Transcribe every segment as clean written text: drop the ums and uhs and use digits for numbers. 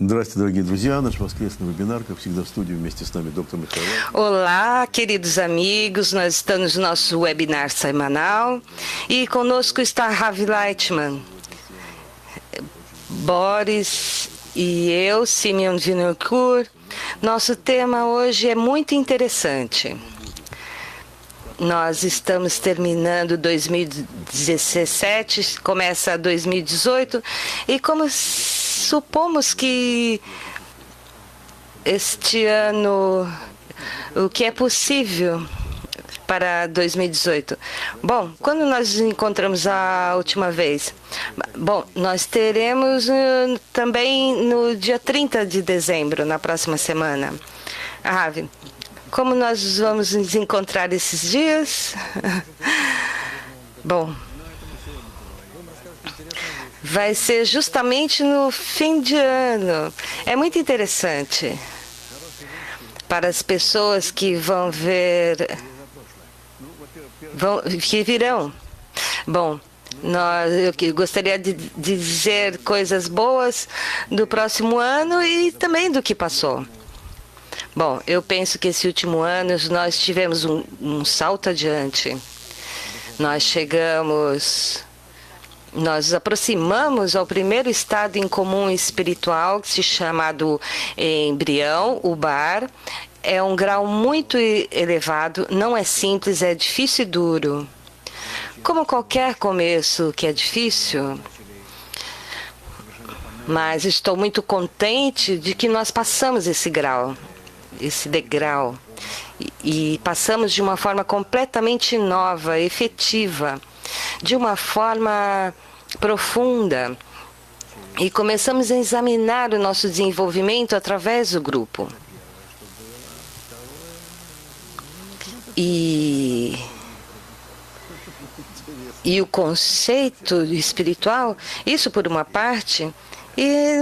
Здравствуйте, дорогие друзья. Наш воскресный вебинар, как всегда, в студии вместе с нами доктор Михаил. Olá, queridos amigos. Nós estamos no nosso webinar semanal e conosco está Ravi Leitman, Boris e eu, Simeon Vinokur. Nosso tema hoje é muito interessante. Nós estamos terminando 2017, começa 2018, e como supomos que este ano, o que é possível para 2018? Bom, quando nós nos encontramos a última vez? Bom, nós teremos também no dia 30 de dezembro, na próxima semana. Ravi, como nós vamos nos encontrar esses dias? Bom, vai ser justamente no fim de ano. É muito interessante para as pessoas que vão ver, que virão. Bom, eu gostaria de dizer coisas boas do próximo ano e também do que passou. Bom, eu penso que esse último ano nós tivemos um salto adiante. Nós nos aproximamos ao primeiro estado em comum espiritual, que se chama do embrião, o bar. É um grau muito elevado, não é simples, é difícil e duro. Como qualquer começo que é difícil, mas estou muito contente de que nós passamos esse grau. Esse degrau, e passamos de uma forma completamente nova, efetiva, de uma forma profunda, e começamos a examinar o nosso desenvolvimento através do grupo. E o conceito espiritual, isso por uma parte,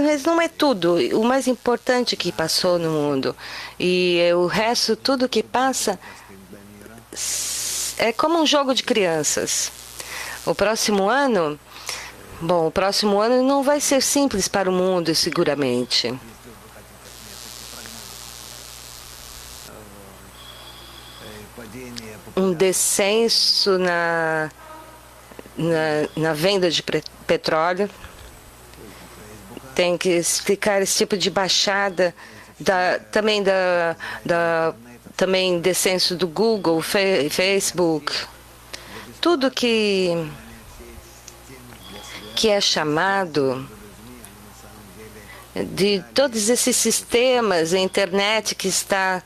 mas não é tudo. O mais importante que passou no mundo. E o resto, tudo que passa, é como um jogo de crianças. O próximo ano não vai ser simples para o mundo, seguramente. Um descenso na venda de petróleo. Tem que explicar esse tipo de baixada, também descenso do Google, Facebook, tudo que é chamado de todos esses sistemas, a internet que está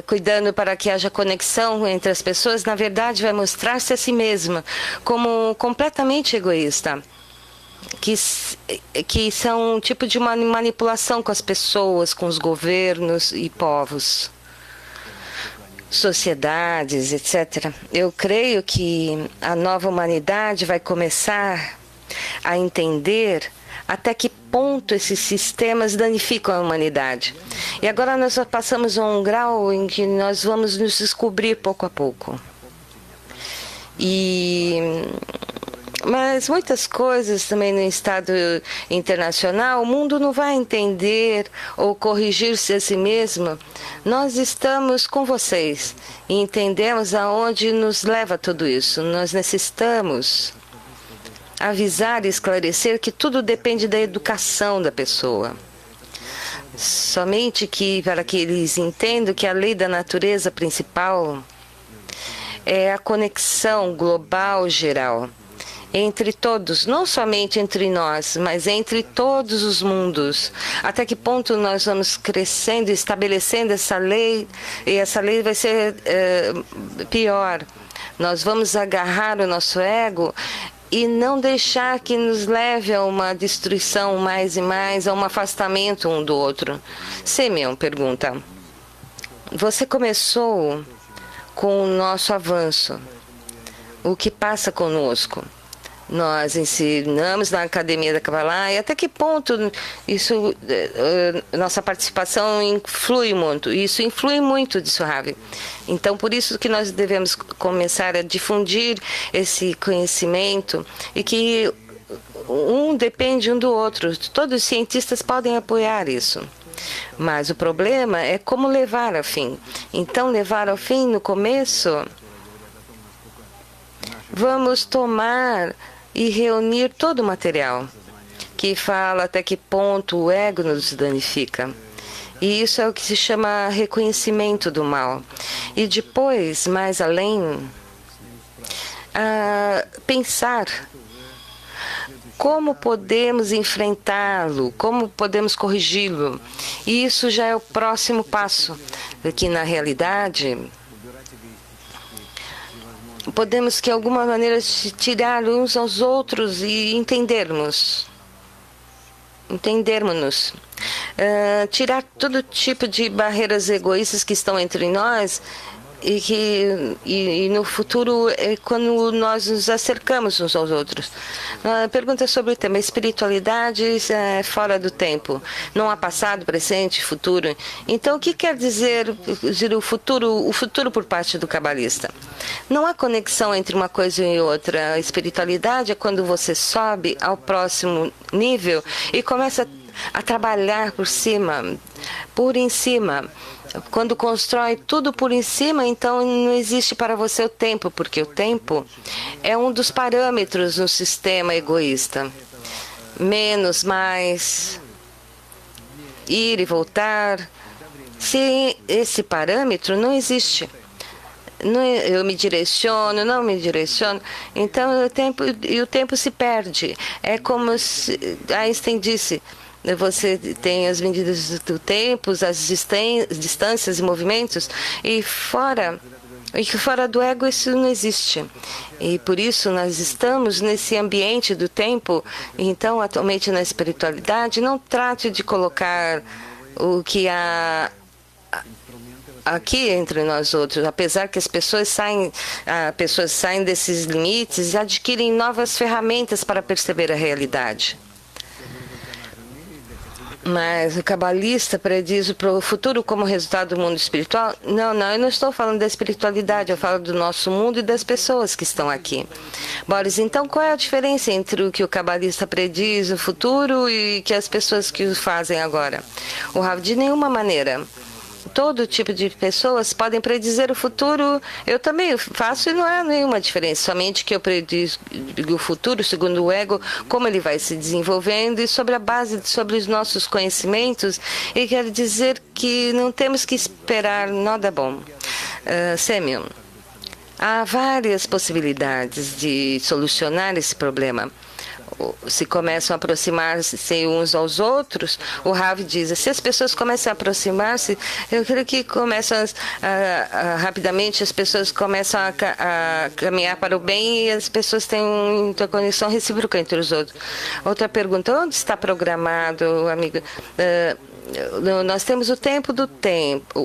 cuidando para que haja conexão entre as pessoas, na verdade vai mostrar-se a si mesma como completamente egoísta. Que são um tipo de manipulação com as pessoas, com os governos e povos, sociedades, etc. Eu creio que a nova humanidade vai começar a entender até que ponto esses sistemas danificam a humanidade. E agora nós passamos a um grau em que nós vamos nos descobrir pouco a pouco. Mas muitas coisas também no estado internacional, o mundo não vai entender ou corrigir-se a si mesmo. Nós estamos com vocês e entendemos aonde nos leva tudo isso. Nós necessitamos avisar e esclarecer que tudo depende da educação da pessoa. Somente para que eles entendam que a lei da natureza principal é a conexão global geral. Entre todos, não somente entre nós, mas entre todos os mundos. Até que ponto nós vamos crescendo, estabelecendo essa lei, e essa lei vai ser pior. Nós vamos agarrar o nosso ego e não deixar que nos leve a uma destruição mais e mais, a um afastamento um do outro. Simeon pergunta, você começou com o nosso avanço. O que passa conosco? Nós ensinamos na Academia da Kabbalah, e até que ponto isso, nossa participação influi muito. Isso influi muito disso, Ravi. Então, por isso que nós devemos começar a difundir esse conhecimento e que um depende um do outro. Todos os cientistas podem apoiar isso. Mas o problema é como levar ao fim. Então, levar ao fim, no começo, vamos tomar e reunir todo o material que fala até que ponto o ego nos danifica. E isso é o que se chama reconhecimento do mal. E depois, mais além, pensar como podemos enfrentá-lo, como podemos corrigi-lo. E isso já é o próximo passo, que na realidade podemos, de alguma maneira, tirar uns aos outros e entendermos. Tirar todo tipo de barreiras egoístas que estão entre nós e no futuro é quando nós nos acercamos uns aos outros. Pergunta sobre o tema espiritualidade fora do tempo. Não há passado, presente, futuro. Então, o que quer dizer o futuro por parte do cabalista? Não há conexão entre uma coisa e outra. A espiritualidade é quando você sobe ao próximo nível e começa a trabalhar por em cima. Quando constrói tudo por em cima, então não existe para você o tempo, porque o tempo é um dos parâmetros no sistema egoísta. Menos, mais, ir e voltar. Se esse parâmetro não existe, eu me direciono, não me direciono, então o tempo se perde. É como se Einstein disse: você tem as medidas do tempo, as distâncias e movimentos, e fora do ego isso não existe. E por isso nós estamos nesse ambiente do tempo. Então, atualmente na espiritualidade, não trate de colocar o que há aqui entre nós outros, apesar que as pessoas saem desses limites e adquirem novas ferramentas para perceber a realidade. Mas o cabalista prediz o futuro como resultado do mundo espiritual? Não, eu não estou falando da espiritualidade, eu falo do nosso mundo e das pessoas que estão aqui. Boris, então qual é a diferença entre o que o cabalista prediz, o futuro, e que as pessoas que o fazem agora? O Rav, de nenhuma maneira. Todo tipo de pessoas podem predizer o futuro. Eu também faço e não há nenhuma diferença. Somente que eu predigo o futuro, segundo o ego, como ele vai se desenvolvendo e sobre os nossos conhecimentos. E quer dizer que não temos que esperar nada bom. Samuel, há várias possibilidades de solucionar esse problema. Se começam a aproximar-se uns aos outros, o Rav diz, se as pessoas começam a aproximar-se, eu creio que rapidamente as pessoas começam a caminhar para o bem e as pessoas têm uma interconexão recíproca entre os outros. Outra pergunta, onde está programado, amigo? Nós temos o tema do tempo.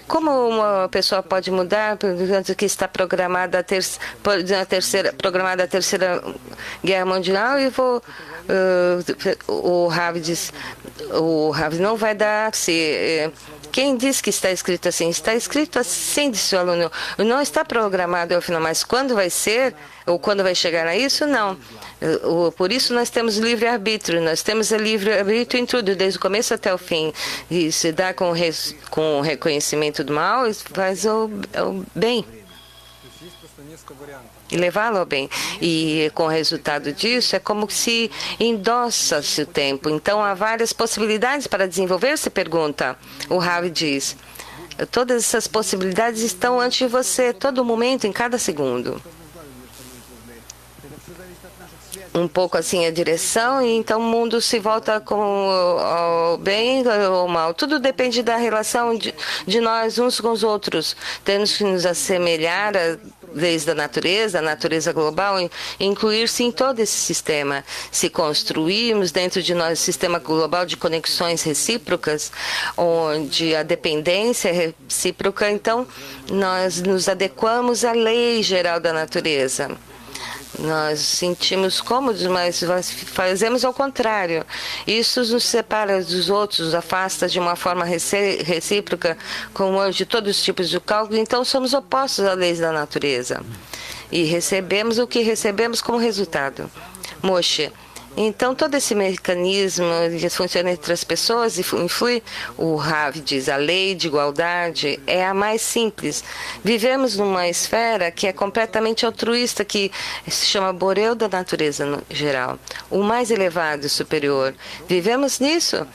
Como uma pessoa pode mudar, portanto, que está programada a terceira Guerra Mundial, e o Rav diz, o Rav não vai dar se quem diz que está escrito assim? Está escrito assim, disse o aluno. Não está programado ao final, mas quando vai ser, ou quando vai chegar a isso, não. Por isso nós temos livre-arbítrio, nós temos livre-arbítrio em tudo, desde o começo até o fim. E se dá com o reconhecimento do mal, isso faz o bem. E levá-lo ao bem. E com o resultado disso, é como se endossa-se o tempo. Então, há várias possibilidades para desenvolver, se pergunta. O Rav diz, todas essas possibilidades estão ante de você, todo momento, em cada segundo. Um pouco assim a direção, e então o mundo se volta com o bem ou o mal. Tudo depende da relação de nós uns com os outros. Temos que nos assemelhar a leis da natureza, a natureza global, e incluir-se em todo esse sistema. Se construirmos dentro de nós um sistema global de conexões recíprocas, onde a dependência é recíproca, então nós nos adequamos à lei geral da natureza. Nós sentimos cômodos, mas fazemos ao contrário. Isso nos separa dos outros, nos afasta de uma forma recíproca, como de todos os tipos de cálculo. Então, somos opostos às leis da natureza. e recebemos o que recebemos como resultado. Moshe, então todo esse mecanismo que funciona entre as pessoas e influi, o Rav diz, a lei de igualdade é a mais simples. Vivemos numa esfera que é completamente altruísta, que se chama Boreu da natureza no geral, o mais elevado e superior. Vivemos nisso.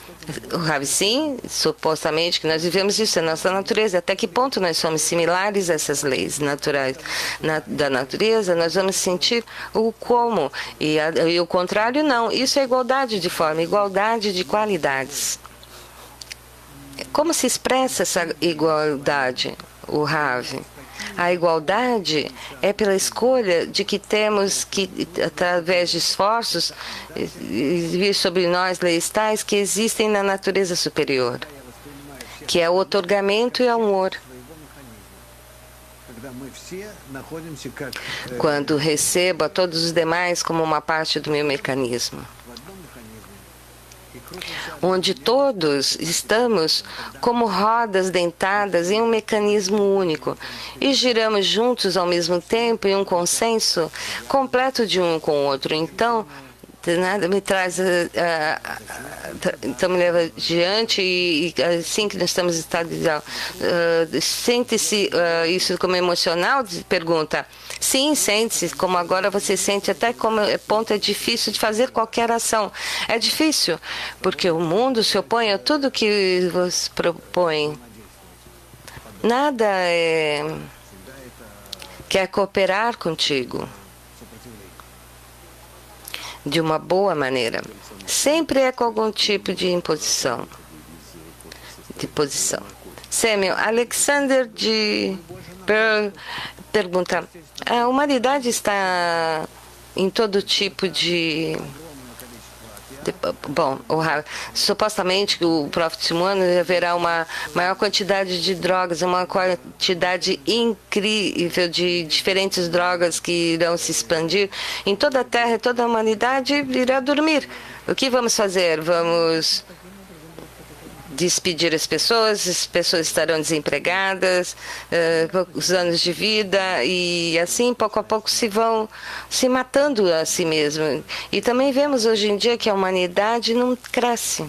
O Rav, sim, supostamente que nós vivemos isso, é nossa natureza. Até que ponto nós somos similares a essas leis naturais da natureza? Nós vamos sentir o como. E o contrário, não. Isso é igualdade de forma, igualdade de qualidades. Como se expressa essa igualdade, o Rav? A igualdade é pela escolha de que temos que, através de esforços, vir sobre nós leis tais que existem na natureza superior, que é o outorgamento e o amor. Quando recebo a todos os demais como uma parte do meu mecanismo, onde todos estamos como rodas dentadas em um mecanismo único e giramos juntos ao mesmo tempo em um consenso completo de um com o outro. Então, nada me traz, então me leva adiante e assim que nós estamos em estado ideal. Sente-se isso como emocional? Pergunta. Sim, sente-se, como agora você sente, até como ponto é difícil de fazer qualquer ação. É difícil, porque o mundo se opõe a tudo que você propõe. Nada quer cooperar contigo de uma boa maneira. Sempre é com algum tipo de imposição. De posição. Samuel, Alexander de Pearl pergunta, a humanidade está em todo tipo de bom, supostamente o próximo ano haverá uma maior quantidade de drogas, uma quantidade incrível de diferentes drogas que irão se expandir em toda a Terra, toda a humanidade irá dormir. O que vamos fazer? Vamos despedir as pessoas estarão desempregadas, poucos anos de vida e assim pouco a pouco se vão se matando a si mesmo. E também vemos hoje em dia que a humanidade não cresce.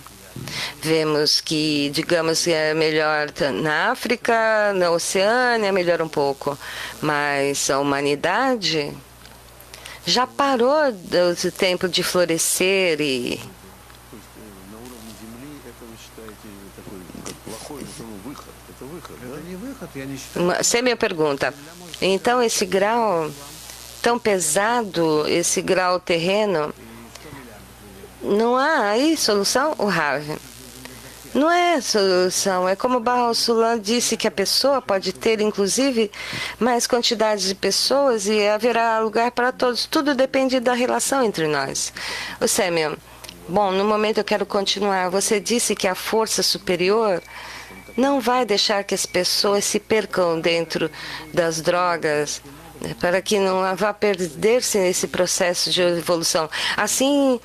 Vemos que, digamos, é melhor na África, na Oceânia, melhor um pouco, mas a humanidade já parou do tempo de florescer e Sem minha pergunta. Então, esse grau tão pesado, esse grau terreno, não há aí solução? O Rav. Não é solução. É como Baal Sulam disse que a pessoa pode ter, inclusive, mais quantidade de pessoas e haverá lugar para todos. Tudo depende da relação entre nós. O Samuel, bom, no momento eu quero continuar. Você disse que a força superior não vai deixar que as pessoas se percam dentro das drogas, para que não vá perder-se nesse processo de evolução. Assim,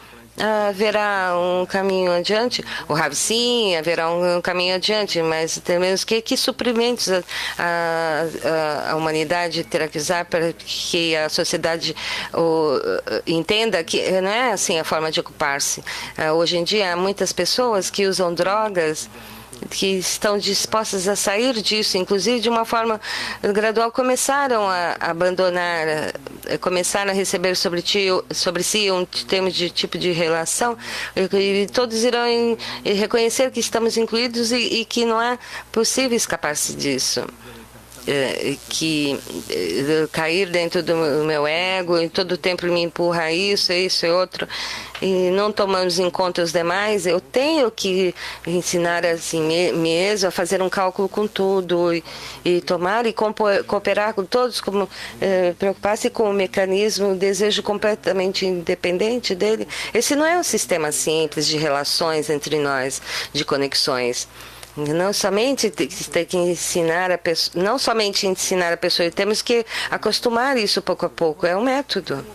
haverá um caminho adiante. O Rav, sim, haverá um caminho adiante, mas temos que suprimentos a humanidade terá que usar para que a sociedade entenda que não é assim a forma de ocupar-se. Hoje em dia, há muitas pessoas que usam drogas que estão dispostas a sair disso, inclusive de uma forma gradual, começaram a abandonar, começaram a receber sobre si um tipo de relação, e todos irão reconhecer que estamos incluídos e que não é possível escapar-se disso. Que cair dentro do meu ego e todo o tempo me empurra isso e outro e não tomamos em conta os demais. Eu tenho que ensinar assim mesmo a fazer um cálculo com tudo e tomar e cooperar com todos, como preocupar-se com o mecanismo, o desejo completamente independente dele. Esse não é um sistema simples de relações entre nós, de conexões. Não somente tem que ensinar a pessoa, não somente ensinar a pessoa, temos que acostumar isso pouco a pouco. É um método.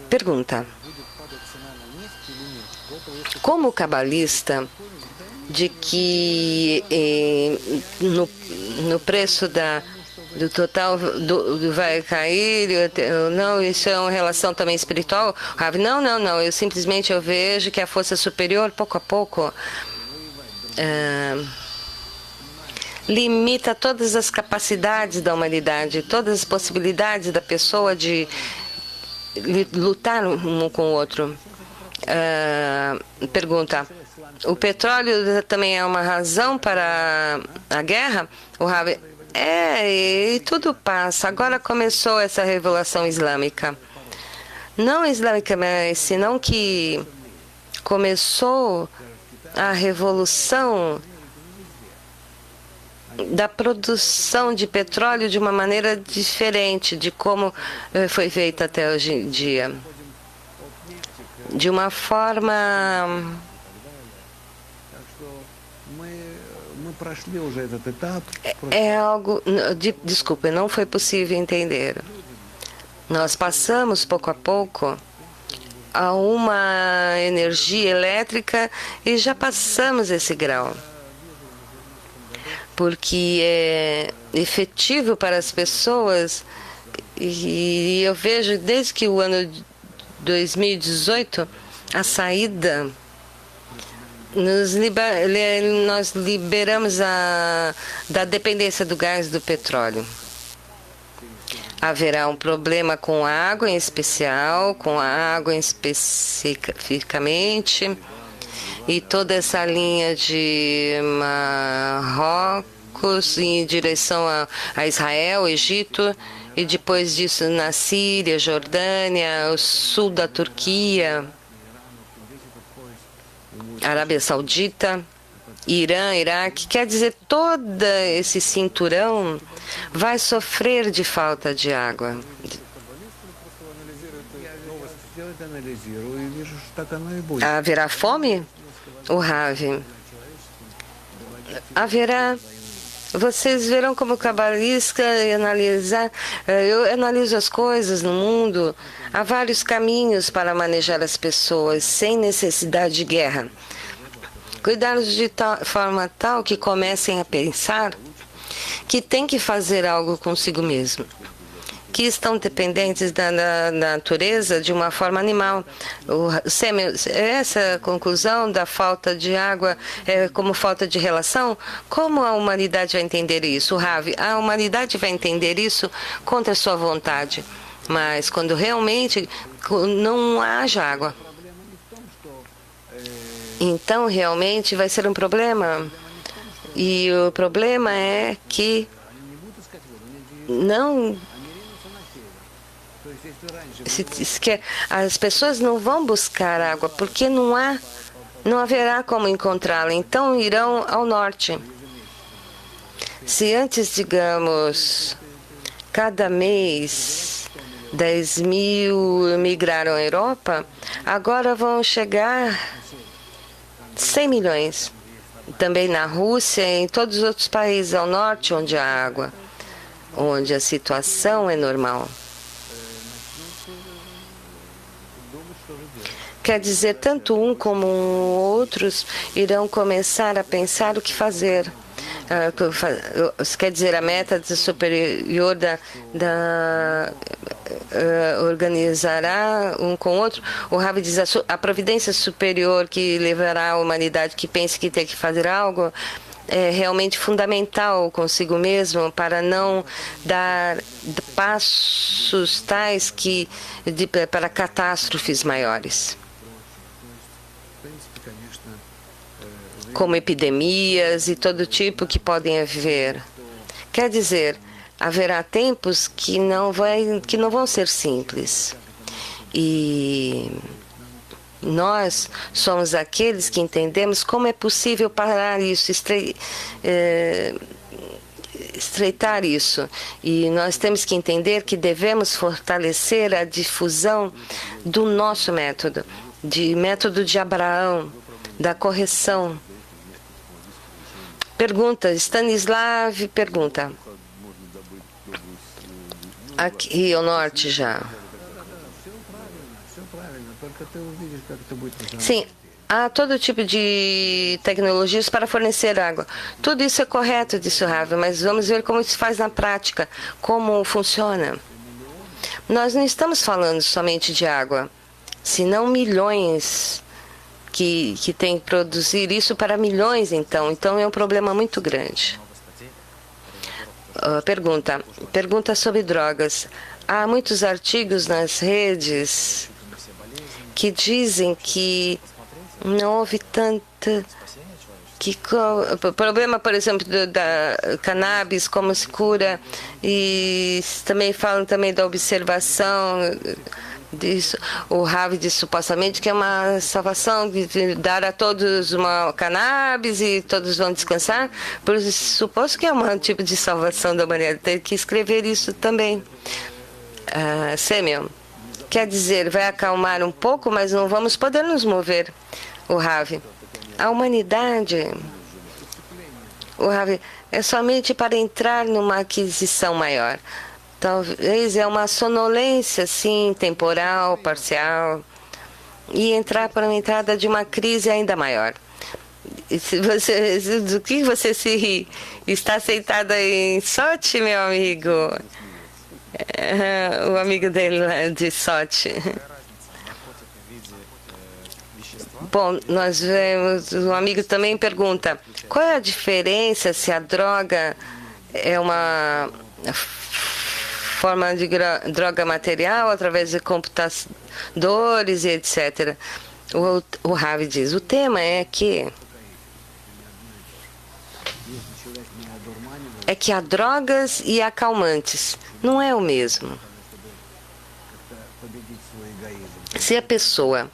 Pergunta: como cabalista de que no preço do total vai cair, não, isso é uma relação também espiritual? Rav, não, eu simplesmente vejo que a força superior, pouco a pouco, limita todas as capacidades da humanidade, todas as possibilidades da pessoa de lutar um com o outro. Pergunta, o petróleo também é uma razão para a guerra? O Rav, e tudo passa. Agora começou essa revelação islâmica. Não islâmica, mas senão que começou a revolução da produção de petróleo de uma maneira diferente de como foi feita até hoje em dia. De uma forma... É algo... Desculpe, não foi possível entender. Nós passamos pouco a pouco a uma energia elétrica e já passamos esse grau. Porque é efetivo para as pessoas e eu vejo desde que o ano 2018 a saída... Nós liberamos da dependência do gás do petróleo. Haverá um problema com a água em especial, com a água especificamente, e toda essa linha de Marrocos em direção a Israel, Egito, e depois disso na Síria, Jordânia, o sul da Turquia, Arábia Saudita, Irã, Iraque, quer dizer, todo esse cinturão vai sofrer de falta de água. Haverá fome? O Rav. Haverá. Vocês verão como cabalista analisar. Eu analiso as coisas no mundo. Há vários caminhos para manejar as pessoas sem necessidade de guerra. Cuidá-los de forma tal que comecem a pensar que tem que fazer algo consigo mesmo, que estão dependentes da natureza de uma forma animal. Essa conclusão da falta de água como falta de relação, como a humanidade vai entender isso? Rav, a humanidade vai entender isso contra a sua vontade, mas quando realmente não haja água, então realmente vai ser um problema. E o problema é que não... As pessoas não vão buscar água porque não haverá como encontrá-la, então irão ao norte. Se antes, digamos, cada mês 10 mil migraram à Europa, agora vão chegar 100 milhões. Também na Rússia e em todos os outros países ao norte onde há água, onde a situação é normal. Quer dizer, tanto um como outros irão começar a pensar o que fazer. Quer dizer, a meta superior organizará um com o outro. O Rav diz a providência superior que levará a humanidade que pense que tem que fazer algo é realmente fundamental consigo mesmo para não dar passos tais para catástrofes maiores, como epidemias e todo tipo que podem haver. Quer dizer, haverá tempos que não vão ser simples. E nós somos aqueles que entendemos como é possível parar isso, estreitar isso. E nós temos que entender que devemos fortalecer a difusão do nosso método de Abraão, da correção. Pergunta, Stanislav pergunta. Aqui ao norte já. Sim, há todo tipo de tecnologias para fornecer água. Tudo isso é correto, disse o Ravi, mas vamos ver como isso faz na prática, como funciona. Nós não estamos falando somente de água, senão milhões que tem que produzir isso para milhões, então é um problema muito grande. Pergunta sobre drogas. Há muitos artigos nas redes que dizem que não houve tanta... o problema, por exemplo, da cannabis, como se cura, e também falam também da observação disso. O Ravi disse supostamente que é uma salvação de dar a todos uma cannabis e todos vão descansar. Por isso, suposto que é um tipo de salvação da humanidade. Tem que escrever isso também. Samuel, quer dizer, vai acalmar um pouco, mas não vamos poder nos mover. O Ravi, a humanidade, o Ravi, é somente para entrar numa aquisição maior. Talvez é uma sonolência, sim, temporal, parcial, e entrar para uma entrada de uma crise ainda maior. Do que você se ri? Está sentada em Sochi, meu amigo? O amigo dele lá de Sochi. Bom, nós vemos, o amigo também pergunta, qual é a diferença se a droga é uma forma de droga material através de computadores e etc. O Ravi diz, o tema é que há drogas e acalmantes. Não é o mesmo. Se a pessoa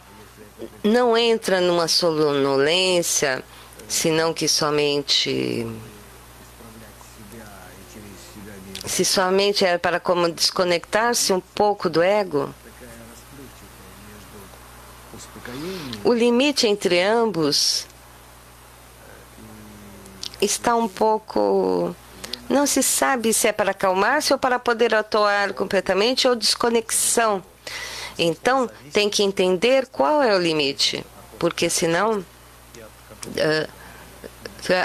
não entra numa sonolência, senão que somente... Se somente é para como desconectar-se um pouco do ego, o limite entre ambos está um pouco... Não se sabe se é para acalmar-se ou para poder atuar completamente ou desconexão. Então, tem que entender qual é o limite, porque senão...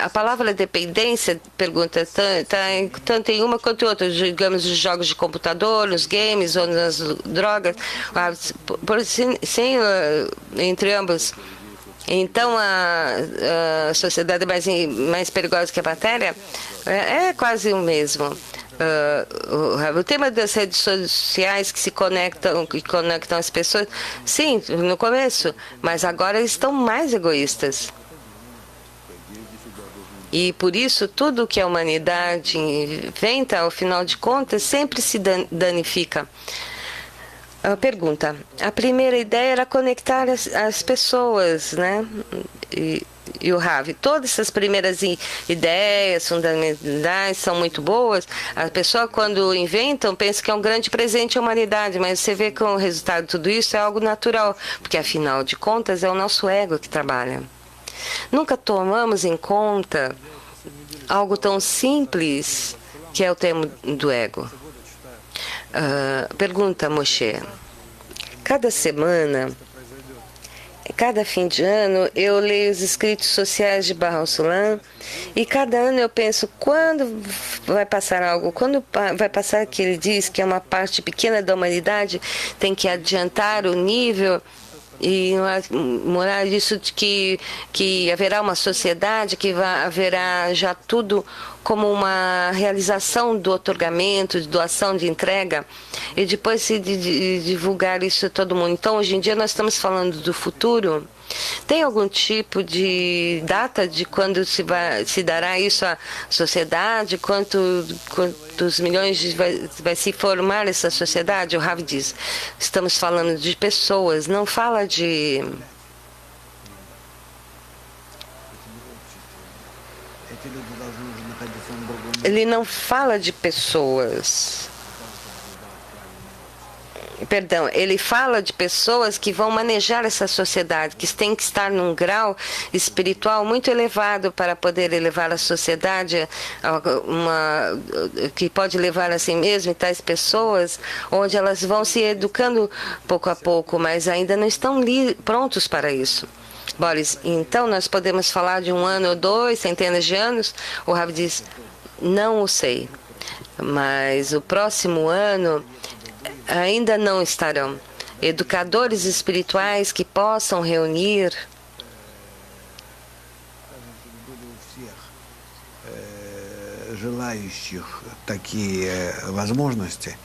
a palavra dependência, pergunta, tanto em uma quanto em outra, digamos, nos jogos de computador, nos games ou nas drogas, entre ambos. Então, a sociedade mais perigosa que a matéria é quase o mesmo. O tema das redes sociais que conectam as pessoas, sim, no começo, mas agora eles estão mais egoístas. E por isso, tudo que a humanidade inventa, ao final de contas, sempre se danifica. Pergunta. A primeira ideia era conectar as pessoas, né? E o Ravi, todas essas primeiras ideias fundamentais são muito boas. A pessoa, quando inventam, pensa que é um grande presente à humanidade, mas você vê que o resultado de tudo isso é algo natural, porque, afinal de contas, é o nosso ego que trabalha. Nunca tomamos em conta algo tão simples que é o tema do ego. Pergunta, Moshe. Cada semana, cada fim de ano, eu leio os escritos sociais de Baruch Sulam e cada ano eu penso, quando vai passar algo? Quando vai passar que ele diz que é uma parte pequena da humanidade, tem que adiantar o nível e morar isso de que haverá uma sociedade que haverá já tudo como uma realização do otorgamento, de doação, de entrega, e depois se divulgar isso a todo mundo. Então, hoje em dia, nós estamos falando do futuro. Tem algum tipo de data de quando se dará isso à sociedade? Quantos milhões vai se formar essa sociedade? O Rav diz, estamos falando de pessoas, não fala de... Ele não fala de pessoas. Perdão, ele fala de pessoas que vão manejar essa sociedade, que tem que estar num grau espiritual muito elevado para poder elevar a sociedade, que pode levar a si mesmo e tais pessoas, onde elas vão se educando pouco a pouco, mas ainda não estão prontos para isso. Boris, então nós podemos falar de 1 ano ou 2, centenas de anos? O Rav diz, não o sei, mas o próximo ano ainda não estarão educadores espirituais que possam reunir желающих такие возможности,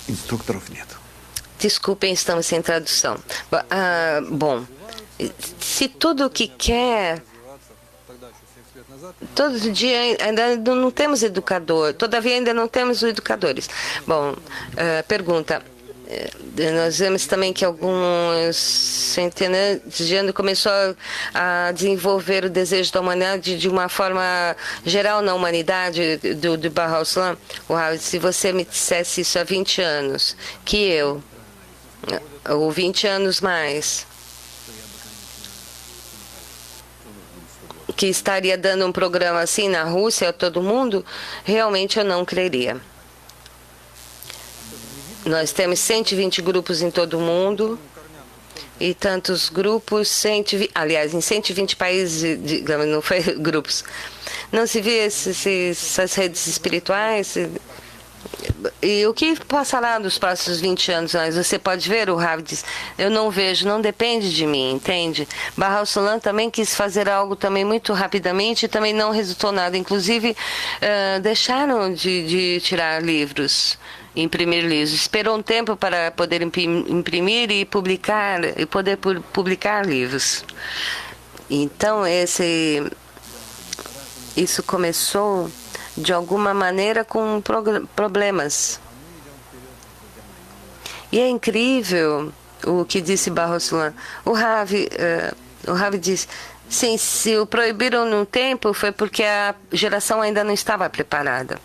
инструкторов нет. Desculpem, estamos sem tradução. Bom, se tudo o que quer, todo dia ainda não temos educador, todavia ainda não temos educadores. Bom, pergunta. Nós vemos também que alguns centenas de anos começou a desenvolver o desejo da humanidade de uma forma geral na humanidade do Bahá'u'lláh Islam. Se você me dissesse isso há 20 anos, que eu, ou 20 anos mais, que estaria dando um programa assim na Rússia a todo mundo, realmente eu não creria. Nós temos 120 grupos em todo o mundo e tantos grupos, 120, aliás, em 120 países, digamos, não foi grupos. Não se vê essas redes espirituais. E o que passará nos próximos 20 anos? Você pode ver, o Rav diz, eu não vejo, não depende de mim, entende? Bahá'u'lláh também quis fazer algo também muito rapidamente e também não resultou nada. Inclusive, deixaram de tirar livros, imprimir livros. Esperou um tempo para poder imprimir e publicar, e poder publicar livros. Então, isso começou de alguma maneira com problemas. E é incrível o que disse Bahá'u'lláh. O Rav disse, sim, se o proibiram no tempo foi porque a geração ainda não estava preparada.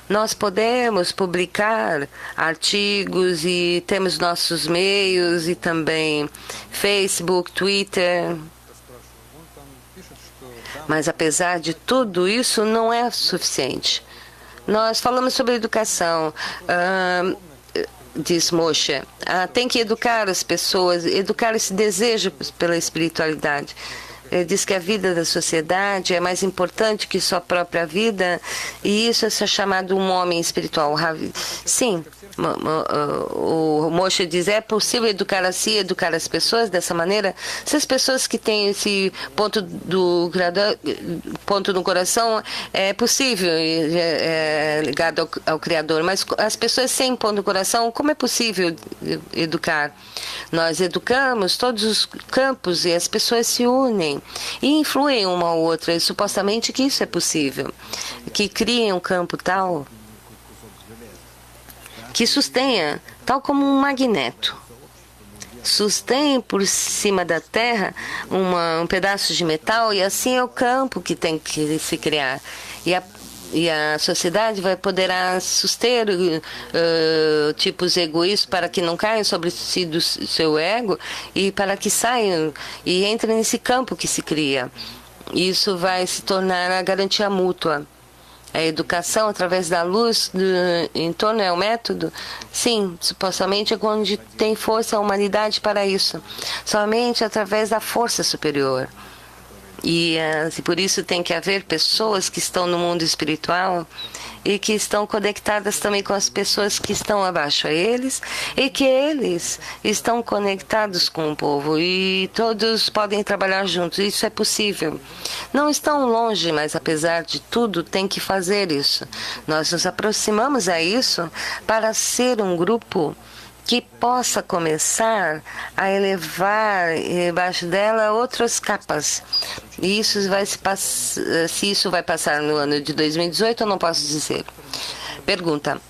Nós podemos publicar artigos e temos nossos meios e também Facebook, Twitter. Mas apesar de tudo isso, não é suficiente. Nós falamos sobre educação, diz Moshe. Tem que educar as pessoas, educar esse desejo pela espiritualidade. Ele diz que a vida da sociedade é mais importante que sua própria vida, e isso é chamado um homem espiritual. Sim, o Moshe diz, é possível educar a si, educar as pessoas dessa maneira? Se as pessoas que têm esse ponto no coração, é possível, ligado ao Criador, mas as pessoas sem ponto no coração, como é possível educar? Nós educamos todos os campos e as pessoas se unem e influem uma ou outra, e supostamente que isso é possível, que criem um campo tal que sustenha, tal como um magneto, sustém por cima da terra um pedaço de metal, e assim é o campo que tem que se criar. E a sociedade poderá suster tipos egoístas para que não caiam sobre si do seu ego e para que saiam e entrem nesse campo que se cria. Isso vai se tornar a garantia mútua. A educação através da luz em torno é o método? Sim, supostamente é onde tem força a humanidade para isso. Somente através da força superior. E por isso tem que haver pessoas que estão no mundo espiritual e que estão conectadas também com as pessoas que estão abaixo a eles, e que eles estão conectados com o povo e todos podem trabalhar juntos. Isso é possível. Não estão longe, mas apesar de tudo tem que fazer isso. Nós nos aproximamos a isso para ser um grupo que possa começar a elevar embaixo dela outras capas. E isso se isso vai passar no ano de 2018, eu não posso dizer. Pergunta.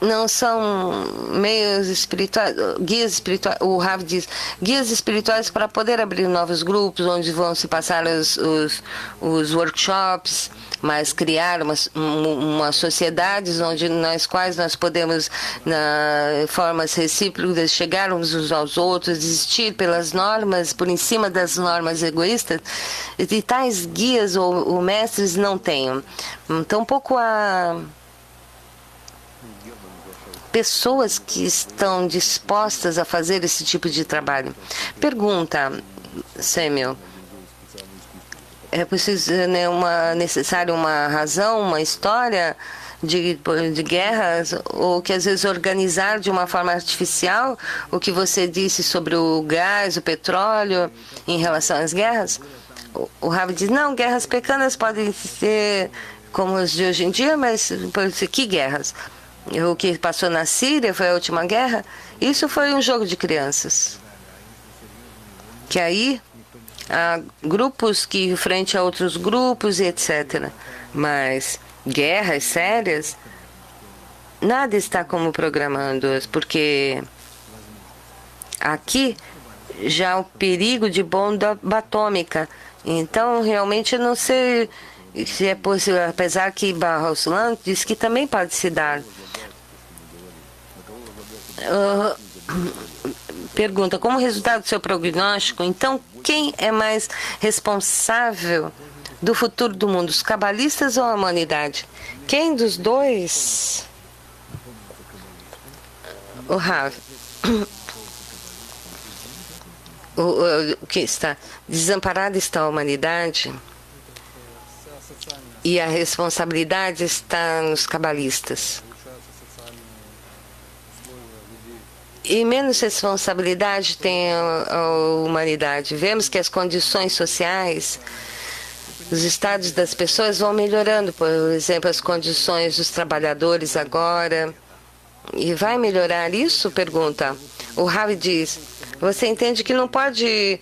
Não são meios espirituais, guias espirituais, o Rav diz, guias espirituais para poder abrir novos grupos, onde vão se passar os workshops, mas criar uma sociedades nas quais nós podemos, formas recíprocas, chegarmos uns aos outros, existir pelas normas, por em cima das normas egoístas, e tais guias ou mestres não tenham. Então, pessoas que estão dispostas a fazer esse tipo de trabalho. Pergunta, Samuel. É preciso, né, necessário uma razão, uma história de guerras, ou que às vezes organizar de uma forma artificial o que você disse sobre o gás, o petróleo em relação às guerras? O Ravi diz, não, guerras pequenas podem ser como as de hoje em dia, mas que guerras? O que passou na Síria foi a última guerra? Isso foi um jogo de crianças. Que aí há grupos que frente a outros grupos e etc. Mas guerras sérias, nada está como programando, porque aqui já há o perigo de bomba atômica. Então, realmente, eu não sei se é possível, apesar que Barroso diz que também pode se dar. Pergunta, como resultado do seu prognóstico, então, quem é mais responsável do futuro do mundo, os cabalistas ou a humanidade? Quem dos dois? O Rav. O que está desamparada está a humanidade e a responsabilidade está nos cabalistas. E menos responsabilidade tem a humanidade. Vemos que as condições sociais, os estados das pessoas vão melhorando. Por exemplo, as condições dos trabalhadores agora. E vai melhorar isso? Pergunta. O Ravi diz, você entende que não pode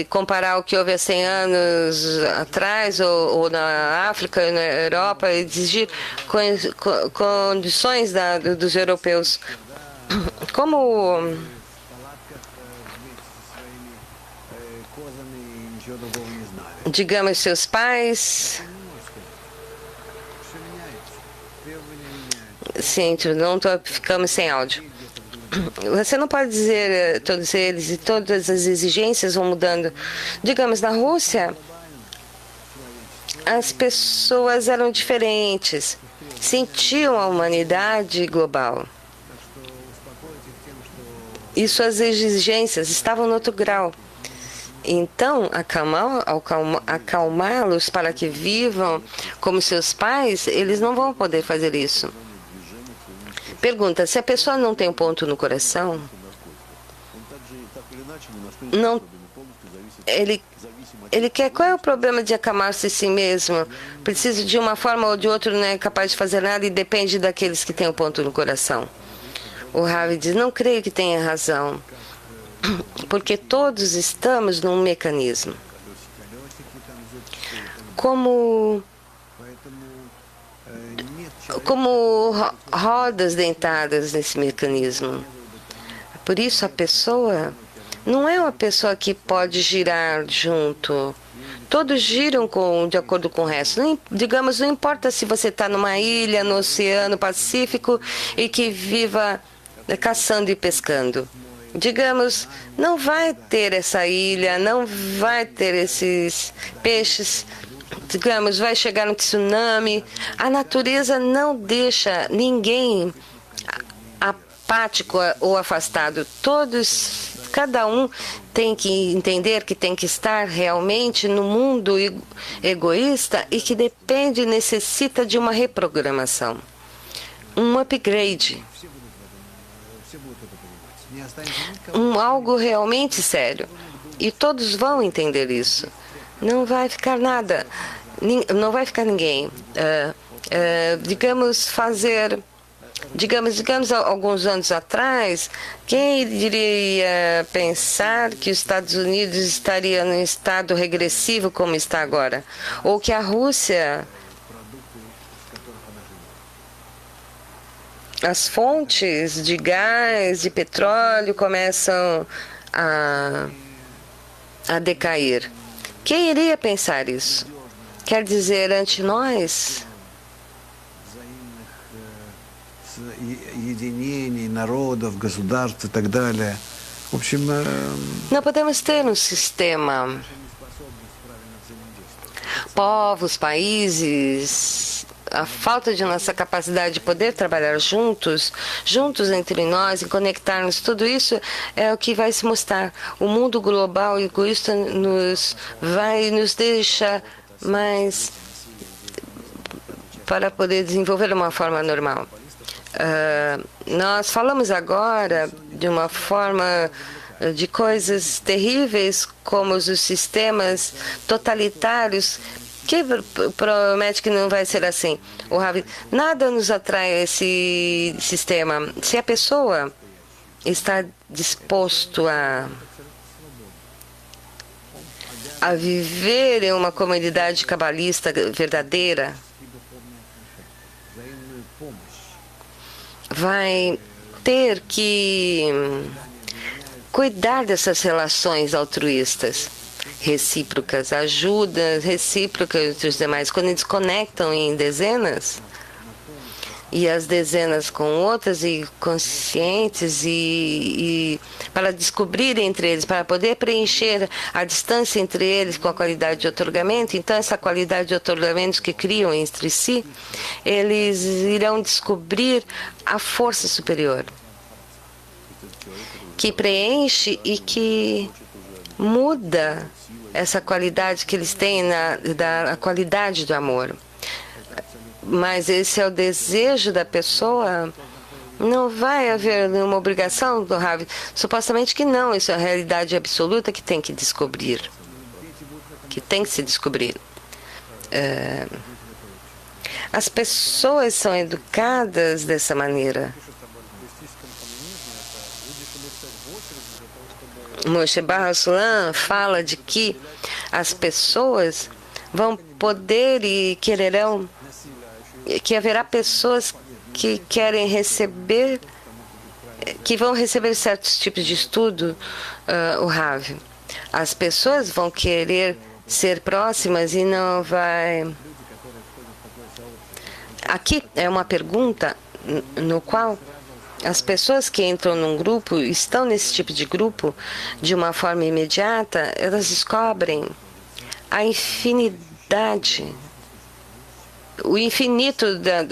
comparar o que houve há 100 anos atrás, ou na África, na Europa, e exigir condições dos europeus. Como digamos seus pais, sim, ficamos sem áudio. Você não pode dizer todos eles e todas as exigências vão mudando. Digamos, na Rússia, as pessoas eram diferentes, sentiam a humanidade global. E suas exigências estavam no outro grau. Então, acalmá-los para que vivam como seus pais, eles não vão poder fazer isso. Pergunta, se a pessoa não tem um ponto no coração, não, ele quer, qual é o problema de acalmar-se a si mesmo? Precisa de uma forma ou de outra, não é capaz de fazer nada e depende daqueles que têm um ponto no coração. O Ravi diz, não creio que tenha razão, porque todos estamos num mecanismo. Como rodas dentadas nesse mecanismo. Por isso a pessoa não é uma pessoa que pode girar junto. Todos giram de acordo com o resto. Digamos, não importa se você está numa ilha no Oceano Pacífico e que viva caçando e pescando. Digamos, não vai ter essa ilha, não vai ter esses peixes. Digamos, vai chegar um tsunami. A natureza não deixa ninguém apático ou afastado. Cada um tem que entender que tem que estar realmente no mundo egoísta e que depende e necessita de uma reprogramação, um upgrade, algo realmente sério. E todos vão entender isso. Não vai ficar nada, não vai ficar ninguém. Digamos, alguns anos atrás, quem iria pensar que os Estados Unidos estaria num estado regressivo como está agora? Ou que a Rússia, as fontes de gás, de petróleo começam a decair? Quem iria pensar isso? Quer dizer, ante nós, não podemos ter um sistema, povos, países, a falta de nossa capacidade de poder trabalhar juntos entre nós e conectarmos, tudo isso é o que vai se mostrar. O mundo global egoísta vai nos deixar mais para poder desenvolver de uma forma normal. Nós falamos agora de uma forma de coisas terríveis como os sistemas totalitários, que promete que não vai ser assim. O Ravi, nada nos atrai a esse sistema. Se a pessoa está disposto a viver em uma comunidade cabalista verdadeira, vai ter que cuidar dessas relações altruístas, recíprocas, ajuda recíproca entre os demais. Quando eles conectam em dezenas, e as dezenas com outras e conscientes e para descobrir entre eles, para poder preencher a distância entre eles com a qualidade de otorgamento, então essa qualidade de otorgamentos que criam entre si, eles irão descobrir a força superior que preenche e que muda essa qualidade que eles têm da qualidade do amor. Mas esse é o desejo da pessoa. Não vai haver nenhuma obrigação do Ravi. Supostamente que não. Isso é a realidade absoluta que tem que descobrir. Que tem que se descobrir. As pessoas são educadas dessa maneira. Moshe Bar Hasulam fala de que as pessoas vão poder e quererão, que haverá pessoas que querem receber, que vão receber certos tipos de estudo, o Rav. As pessoas vão querer ser próximas e não vai... Aqui é uma pergunta no qual as pessoas que entram num grupo, estão nesse tipo de grupo, de uma forma imediata, elas descobrem a infinidade, o infinito da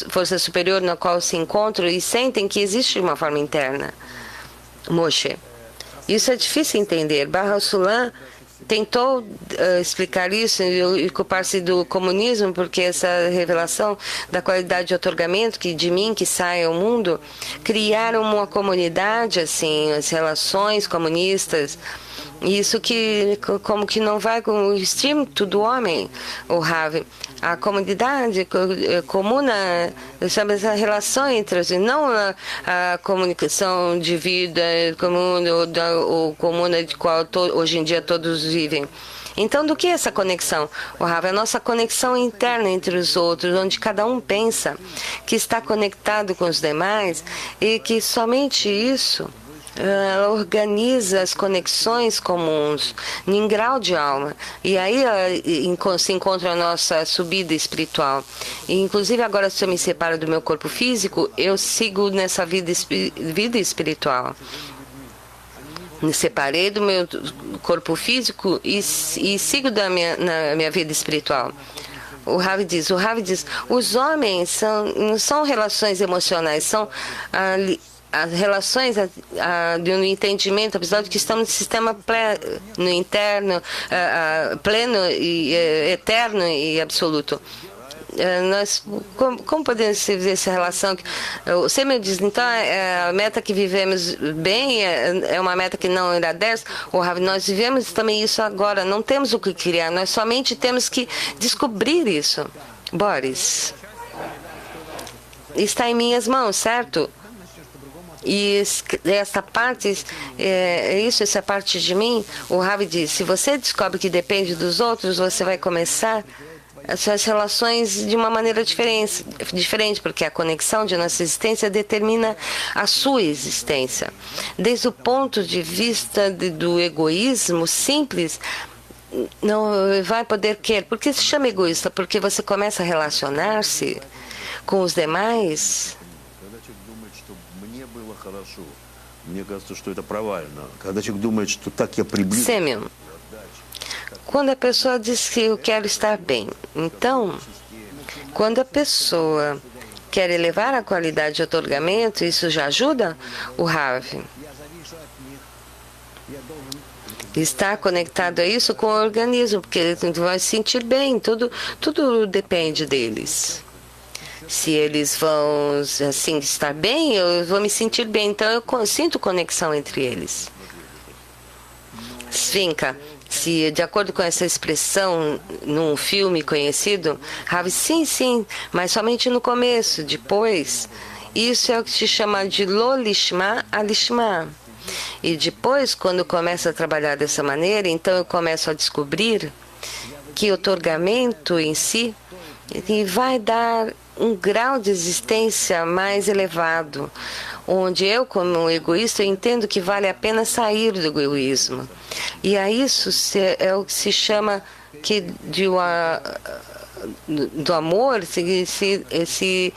força superior na qual se encontram e sentem que existe de uma forma interna. Moshe, isso é difícil entender. Bar Hasulam tentou explicar isso e ocupar-se do comunismo, porque essa revelação da qualidade de otorgamento que de mim que sai ao mundo, criaram uma comunidade, assim, as relações comunistas. Isso que como que não vai com o instinto do homem, o Rav. A comunidade comuna, sabe, essa relação entre os, não a comunicação de vida comum ou comuna de qual hoje em dia todos vivem. Então, do que é essa conexão? O Rav, é a nossa conexão interna entre os outros, onde cada um pensa que está conectado com os demais e que somente isso ela organiza as conexões comuns em grau de alma. E aí se encontra a nossa subida espiritual. E, inclusive, agora, se eu me separo do meu corpo físico, eu sigo nessa vida espiritual. Me separei do meu corpo físico e sigo na minha vida espiritual. O Rav diz, os homens não são relações emocionais, são as relações de um entendimento, apesar de que estamos no sistema pleno, interno, pleno e eterno e absoluto. Nós, como podemos ver essa relação? O Semel diz, então, a meta que vivemos bem é uma meta que não irá descer. Nós vivemos também isso agora, não temos o que criar, nós somente temos que descobrir isso. Boris, está em minhas mãos, certo? E essa parte, essa parte de mim, o Rav diz, se você descobre que depende dos outros, você vai começar as suas relações de uma maneira diferente, porque a conexão de nossa existência determina a sua existência. Desde o ponto de vista do egoísmo simples, não vai poder querer. Por que se chama egoísta? Porque você começa a relacionar-se com os demais. Semel, quando a pessoa diz que eu quero estar bem, então Quando a pessoa quer elevar a qualidade de otorgamento, isso já ajuda o Rav. Está conectado a isso com o organismo, porque ele vai se sentir bem, tudo depende deles. Se eles vão assim estar bem, eu vou me sentir bem, então eu sinto conexão entre eles. Svinka, se de acordo com essa expressão num filme conhecido, Rav, sim, mas somente no começo, depois, isso é o que se chama de lo lishma a lishma. E depois, quando começo a trabalhar dessa maneira, então eu começo a descobrir que o otorgamento em si vai dar um grau de existência mais elevado, onde eu, como um egoísta, eu entendo que vale a pena sair do egoísmo. E a isso é o que se chama que do amor se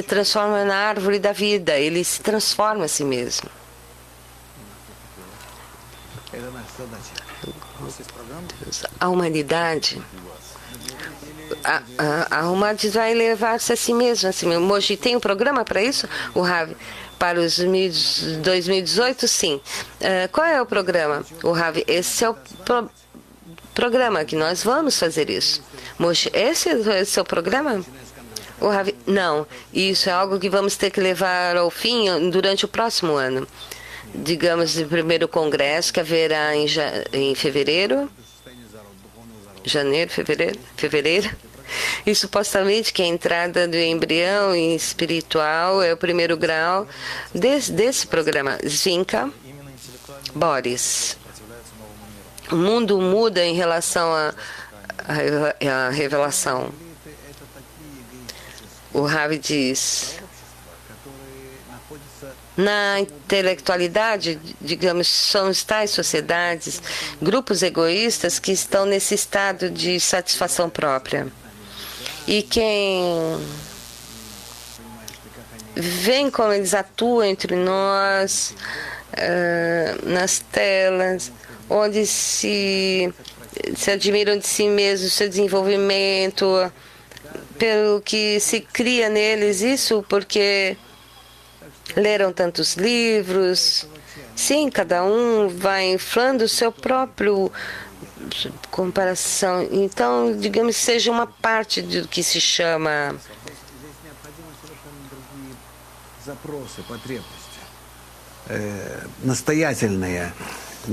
transforma na árvore da vida, ele se transforma a si mesmo. A humanidade vai levar-se a si mesma. Moji tem um programa para isso? O Rav, para os 2018, sim. Qual é o programa? O Rav, esse é o programa que nós vamos fazer isso. Moji, esse é o seu programa? O Rav, não. Isso é algo que vamos ter que levar ao fim durante o próximo ano. Digamos, o primeiro congresso que haverá em fevereiro. Janeiro, fevereiro. E supostamente que a entrada do embrião espiritual é o primeiro grau desse programa. Svinka, Boris. O mundo muda em relação à revelação. O Rav diz: na intelectualidade, digamos, são tais sociedades, grupos egoístas que estão nesse estado de satisfação própria. E quem vê como eles atuam entre nós, nas telas, onde se admiram de si mesmos, seu desenvolvimento, pelo que se cria neles, isso porque leram tantos livros. Sim, cada um vai inflando o seu próprio comparação. Então, digamos, seja uma parte do que se chama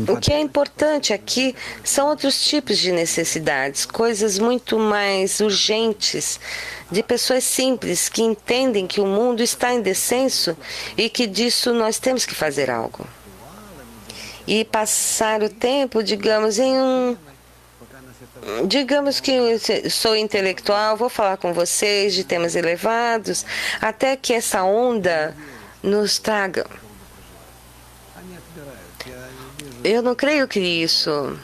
o que é importante aqui são outros tipos de necessidades, coisas muito mais urgentes, de pessoas simples que entendem que o mundo está em descenso e que disso nós temos que fazer algo. E passar o tempo, digamos, digamos que eu sou intelectual, vou falar com vocês de temas elevados, até que essa onda nos traga. Eu não creio que isso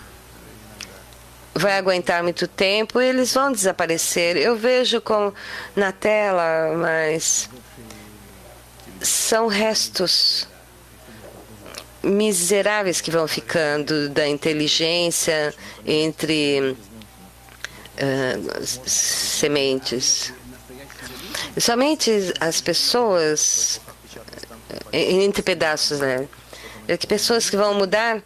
vai aguentar muito tempo, eles vão desaparecer. Eu vejo como na tela, mas são restos miseráveis que vão ficando da inteligência entre sementes. Somente as pessoas entre pedaços, né? Que pessoas que vão mudar,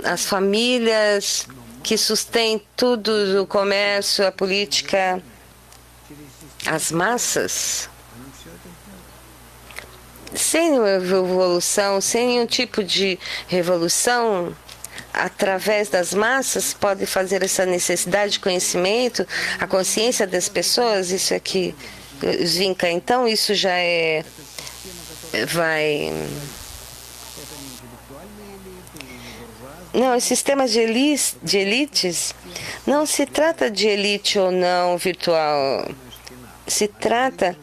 as famílias que sustêm tudo, o comércio, a política, as massas. Sem evolução, sem nenhum tipo de revolução, através das massas, pode fazer essa necessidade de conhecimento, a consciência das pessoas, isso aqui, Svinka, então isso já vai... Não, os sistemas de elites, não se trata de elite ou não virtual, se trata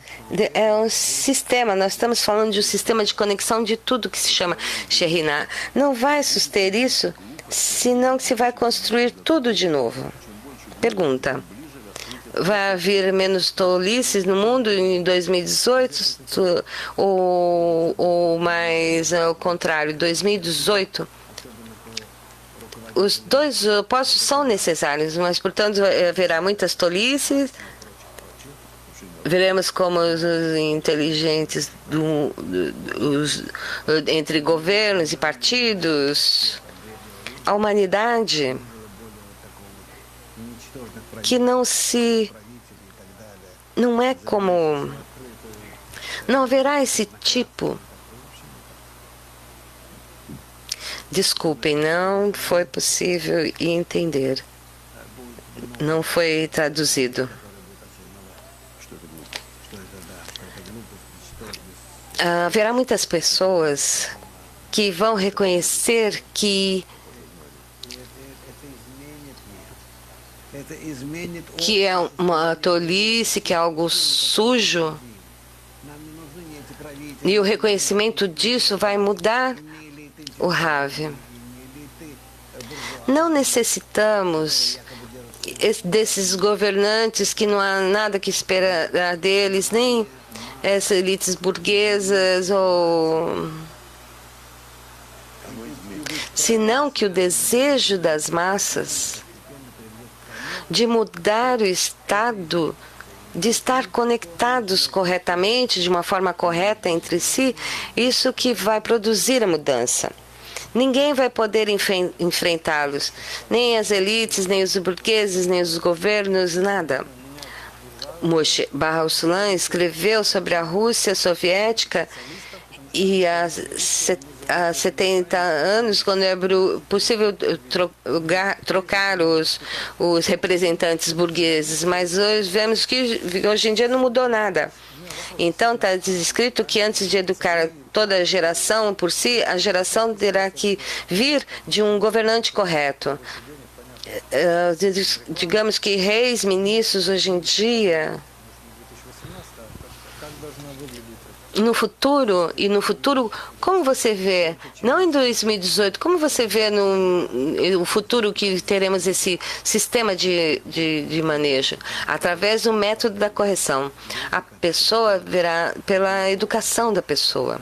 é um sistema, nós estamos falando de um sistema de conexão de tudo que se chama Shekhinah. Não vai suster isso, senão que se vai construir tudo de novo. Pergunta: vai haver menos tolices no mundo em 2018 ou mais ao contrário, 2018? Os dois opostos são necessários, mas, portanto, haverá muitas tolices. Veremos como os inteligentes entre governos e partidos, a humanidade que não é como, não haverá esse tipo. Desculpem, não foi possível entender. Não foi traduzido. Haverá muitas pessoas que vão reconhecer que é uma tolice, que é algo sujo, e o reconhecimento disso vai mudar o Rav. Não necessitamos desses governantes que não há nada que esperar deles, nem essas elites burguesas, senão que o desejo das massas de mudar o estado, de estar conectados corretamente, de uma forma correta entre si, isso que vai produzir a mudança. Ninguém vai poder enfrentá-los, nem as elites, nem os burgueses, nem os governos, nada. Moshe Bar Sulam escreveu sobre a Rússia soviética e há 70 anos, quando é possível trocar os representantes burgueses, mas hoje vemos que hoje em dia não mudou nada. Então está descrito que antes de educar toda a geração por si, a geração terá que vir de um governante correto. Digamos que reis, ministros hoje em dia, no futuro, como você vê, não em 2018, como você vê no futuro que teremos esse sistema de manejo? Através do método da correção. A pessoa verá pela educação da pessoa.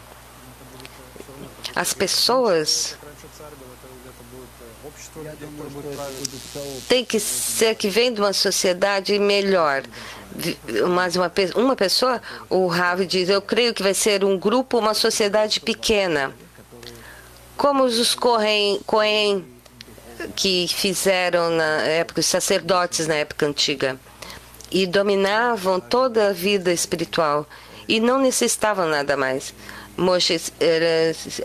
As pessoas tem que ser que vem de uma sociedade melhor. Mas uma pessoa, o Rav diz, eu creio que vai ser um grupo, uma sociedade pequena. Como os Cohen que fizeram na época, os sacerdotes na época antiga, e dominavam toda a vida espiritual e não necessitavam nada mais. Moshe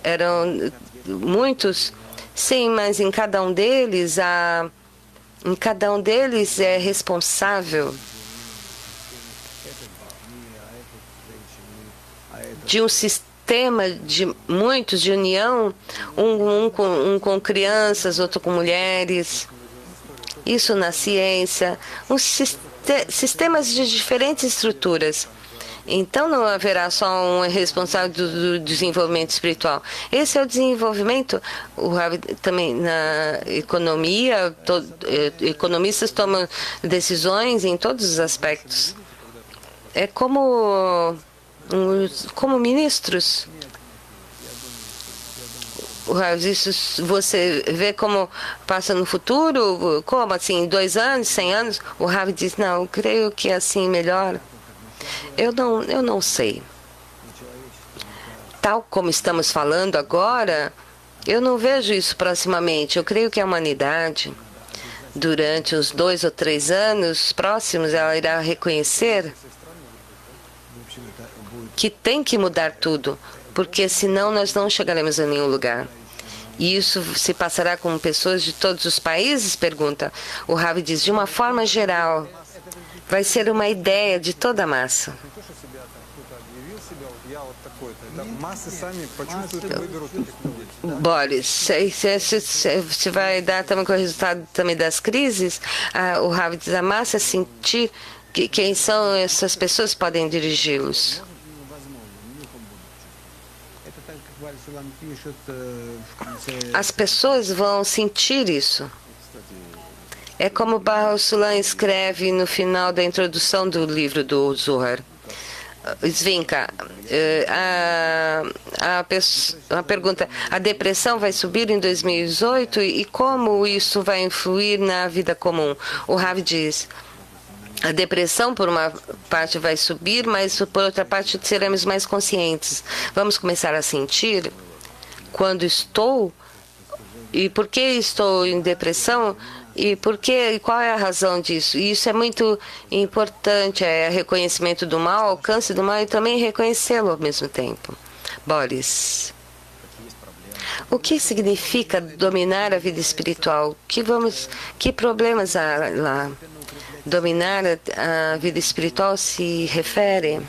eram muitos. Sim, mas em cada um deles é responsável de um sistema de muitos de união, um com crianças, outro com mulheres. Isso na ciência, sistemas de diferentes estruturas. Então não haverá só um responsável do desenvolvimento espiritual. Esse é o desenvolvimento. O Rav também na economia, economistas tomam decisões em todos os aspectos. É como ministros. O Rav, isso você vê como passa no futuro? Como assim, 2 anos, 100 anos? O Rav diz, não, eu creio que é assim melhor. Eu não sei. Tal como estamos falando agora, eu não vejo isso proximamente. Eu creio que a humanidade, durante os 2 ou 3 anos próximos, ela irá reconhecer que tem que mudar tudo, porque senão nós não chegaremos a nenhum lugar. E isso se passará com pessoas de todos os países? Pergunta. O Rav diz, de uma forma geral, vai ser uma ideia de toda a massa. Boris, você vai dar também com o resultado também das crises? O Rav diz, a massa sentir que quem são essas pessoas podem dirigi-los. As pessoas vão sentir isso. É como Bar Sulam escreve no final da introdução do livro do Zohar. Svinka, a pergunta, a depressão vai subir em 2018 e como isso vai influir na vida comum? O Rav diz, A depressão, por uma parte, vai subir, mas por outra parte, seremos mais conscientes. Vamos começar a sentir quando estou e por que estou em depressão e qual é a razão disso. E isso é muito importante, é reconhecimento do mal, alcance do mal e também reconhecê-lo ao mesmo tempo. Boris, o que significa dominar a vida espiritual? Que problemas há lá? Dominar a vida espiritual se refere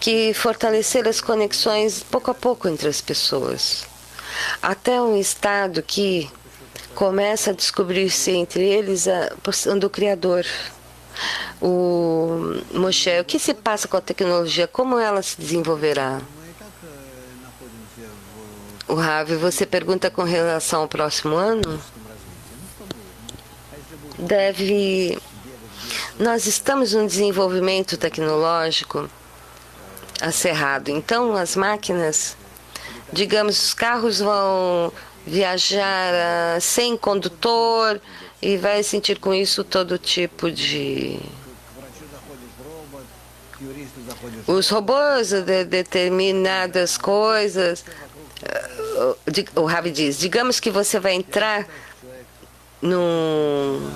que fortalecer as conexões pouco a pouco entre as pessoas, até um estado que começa a descobrir-se entre eles a porção do Criador. O Moshe, o que se passa com a tecnologia? Como ela se desenvolverá? O Ravi, você pergunta com relação ao próximo ano? Nós estamos num desenvolvimento tecnológico acerrado. Então, as máquinas, digamos, os carros vão viajar sem condutor e vai sentir com isso todo tipo de... Os robôs de determinadas coisas. O Ravi diz, digamos que você vai entrar num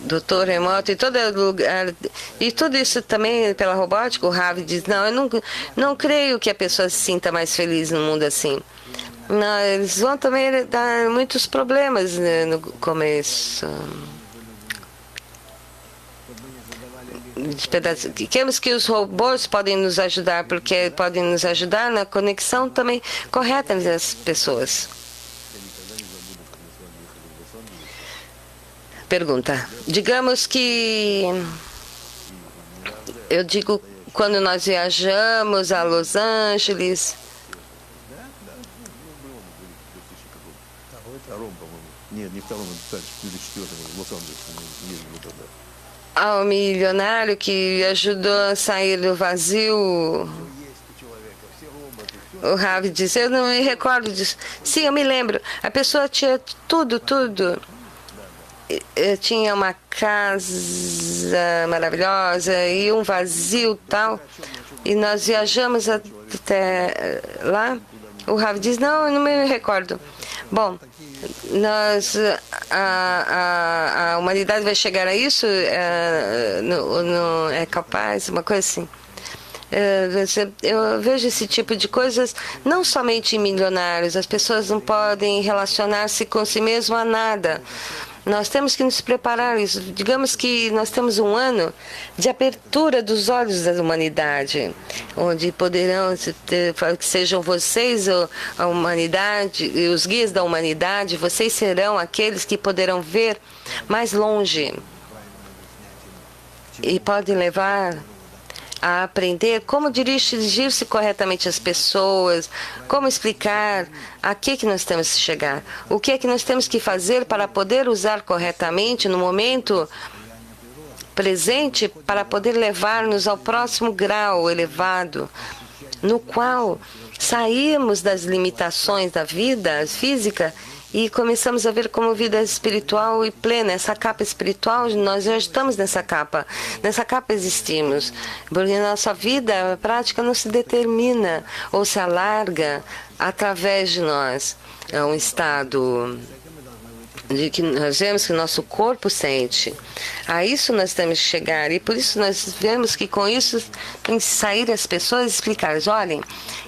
doutor remoto e todo lugar, e tudo isso também pela robótica. O Ravi diz, não, eu não creio que a pessoa se sinta mais feliz no mundo assim. Não, eles vão também dar muitos problemas, né, no começo. Queremos que os robôs podem nos ajudar, porque podem nos ajudar na conexão também correta entre as pessoas. Pergunta. Digamos que eu digo quando nós viajamos a Los Angeles, ao milionário que ajudou a sair do vazio. O Ravi disse, eu não me recordo disso. Sim, eu me lembro. A pessoa tinha tudo. Eu tinha uma casa maravilhosa e um vazio tal. E nós viajamos até lá. O Ravi diz, não, eu não me recordo. Bom, a humanidade vai chegar a isso? É capaz? Uma coisa assim. Eu vejo esse tipo de coisas não somente em milionários. As pessoas não podem relacionar-se com si mesmo a nada. Nós temos que nos preparar isso. Digamos que nós temos um ano de abertura dos olhos da humanidade, onde poderão, que sejam vocês a humanidade, os guias da humanidade, vocês serão aqueles que poderão ver mais longe e podem levar a aprender como dirigir-se corretamente às pessoas, como explicar a que nós temos que chegar, o que é que nós temos que fazer para poder usar corretamente no momento presente, para poder levar-nos ao próximo grau elevado, no qual saímos das limitações da vida física e começamos a ver como vida espiritual e plena. Essa capa espiritual, nós já estamos nessa capa existimos, porque nossa vida prática não se determina ou se alarga através de nós. É um estado de que nós vemos que nosso corpo sente. A isso nós temos que chegar, e por isso nós vemos que com isso tem que sair as pessoas e explicar, olhem,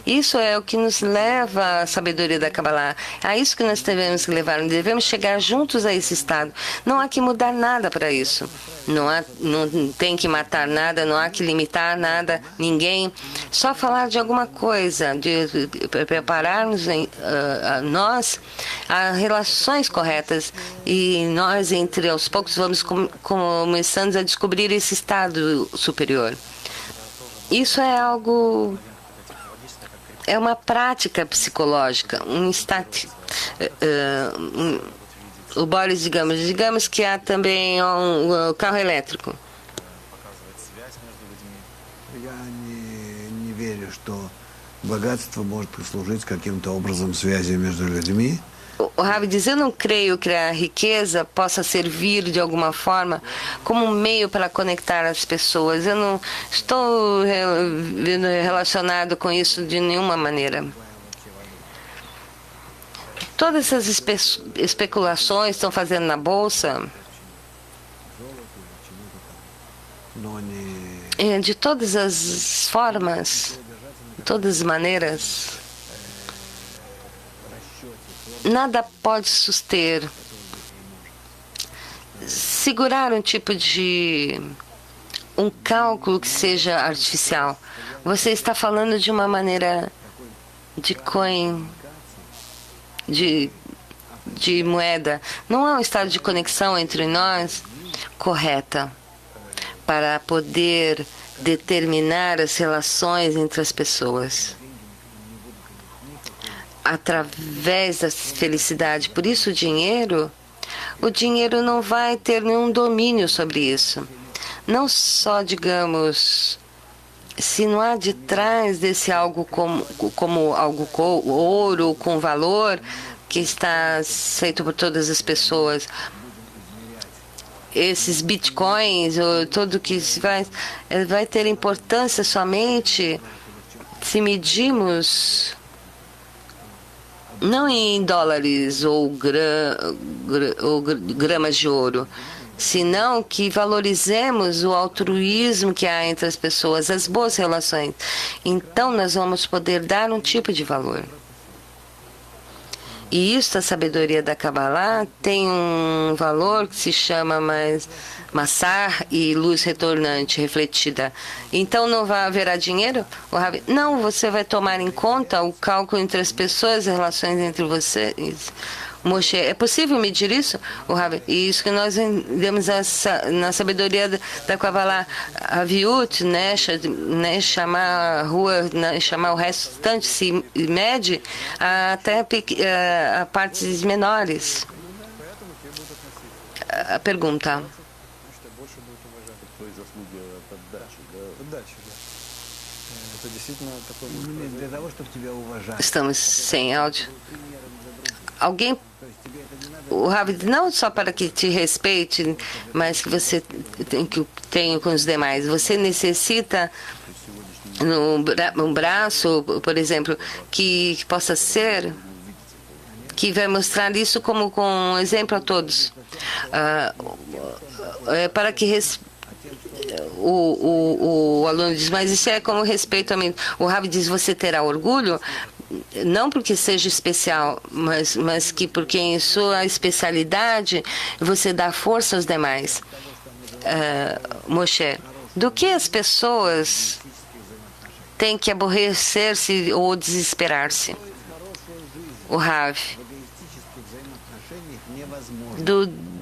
isso é o que nos leva à sabedoria da Kabbalah, a isso que nós devemos levar, devemos chegar juntos a esse estado. Não há que mudar nada para isso, não tem que matar nada, não há que limitar nada, ninguém, só falar de alguma coisa, de prepararmos nós a relações corretas, e nós aos poucos vamos começando a descobrir esse estado superior. Isso é algo, é uma prática psicológica, um estado. O Boris, digamos que há também um carro elétrico. Я не верю, что богатство может послужить каким-то образом связи между людьми. O Ravi diz, eu não creio que a riqueza possa servir de alguma forma como um meio para conectar as pessoas. Eu não estou relacionado com isso de nenhuma maneira. Todas essas especulações estão fazendo na Bolsa, de todas as formas, de todas as maneiras, nada pode suster, segurar um tipo de cálculo que seja artificial. Você está falando de uma maneira de coin, de moeda. Não há um estado de conexão entre nós correta para poder determinar as relações entre as pessoas através da felicidade. Por isso o dinheiro não vai ter nenhum domínio sobre isso. Não só, digamos, se não há de trás desse algo como algo ouro com valor que está feito por todas as pessoas, esses bitcoins ou tudo que se vai ter importância somente se medirmos não em dólares ou gramas de ouro, senão que valorizemos o altruísmo que há entre as pessoas, as boas relações. Então nós vamos poder dar um tipo de valor. E isso, a sabedoria da Kabbalah, tem um valor que se chama Massar e luz retornante, refletida. Então não haverá dinheiro? Não, você vai tomar em conta o cálculo entre as pessoas, as relações entre vocês. Moshe, é possível medir isso? E isso que nós vemos na sabedoria da Kabbalah, a viut, né, chamar a rua, né, chamar o restante, se mede até a partes menores. A pergunta. Estamos sem áudio. Alguém, o Rav, não só para que te respeite, mas que você tenha com os demais. Você necessita um braço, por exemplo, que possa ser, que vai mostrar isso como com um exemplo a todos. Para que o aluno diz, mas isso é como respeito a mim. O Rav diz, você terá orgulho, não porque seja especial, mas que porque em sua especialidade você dá força aos demais. Moshe, do que as pessoas têm que aborrecer-se ou desesperar-se? O Rav,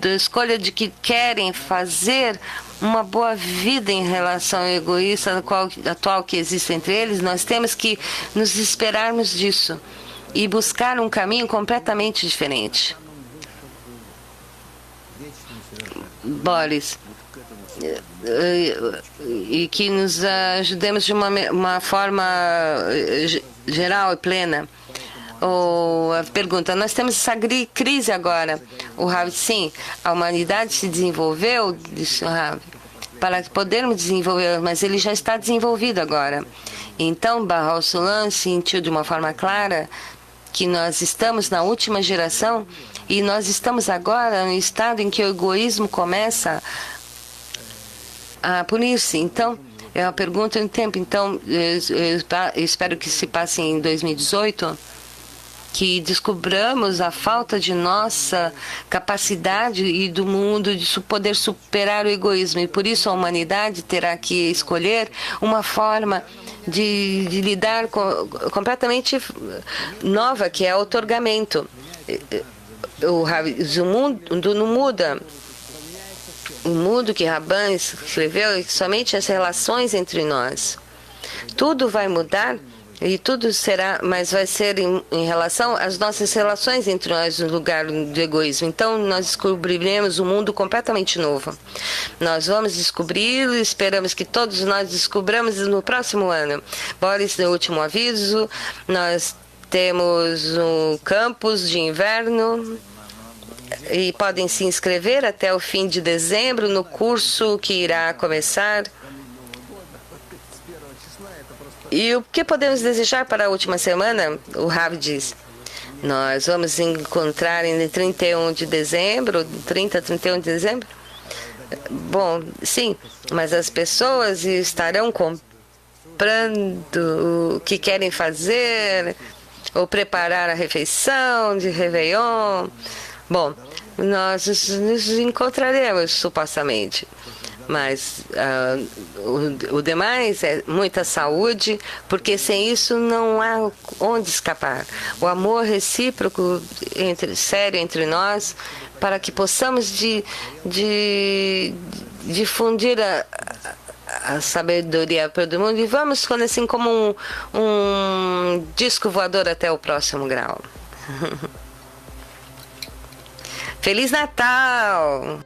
da escolha de que querem fazer uma boa vida em relação ao egoísta atual que existe entre eles, nós temos que nos esperarmos disso e buscar um caminho completamente diferente. Boris, e que nos ajudemos de uma forma geral e plena. A pergunta, nós temos essa crise agora. O Rav, sim, a humanidade se desenvolveu, disse o Rav, para podermos desenvolver, mas ele já está desenvolvido agora. Então, Baruch Sulam sentiu de uma forma clara que nós estamos na última geração e nós estamos agora no estado em que o egoísmo começa a punir-se. Então, é uma pergunta em tempo. Então, eu espero que se passe em 2018, que descobramos a falta de nossa capacidade e do mundo de poder superar o egoísmo. E por isso a humanidade terá que escolher uma forma de lidar completamente nova, que é o otorgamento. O mundo não muda. O mundo que Rabban escreveu é somente as relações entre nós. Tudo vai mudar. E tudo será, mas vai ser em relação às nossas relações entre nós no lugar do egoísmo. Então, nós descobriremos um mundo completamente novo. Nós vamos descobri-lo e esperamos que todos nós descobramos no próximo ano. Boris, no último aviso, nós temos um campus de inverno e podem se inscrever até o fim de dezembro no curso que irá começar. E o que podemos desejar para a última semana? O Rav diz: nós vamos encontrar em 31 de dezembro, 30 a 31 de dezembro. Bom, sim, mas as pessoas estarão comprando o que querem fazer, ou preparar a refeição de Réveillon. Bom, nós nos encontraremos supostamente, mas o demais é muita saúde, porque sem isso não há onde escapar. O amor recíproco sério entre nós, para que possamos difundir a sabedoria para todo mundo, e vamos quando assim como um disco voador até o próximo grau. Feliz Natal!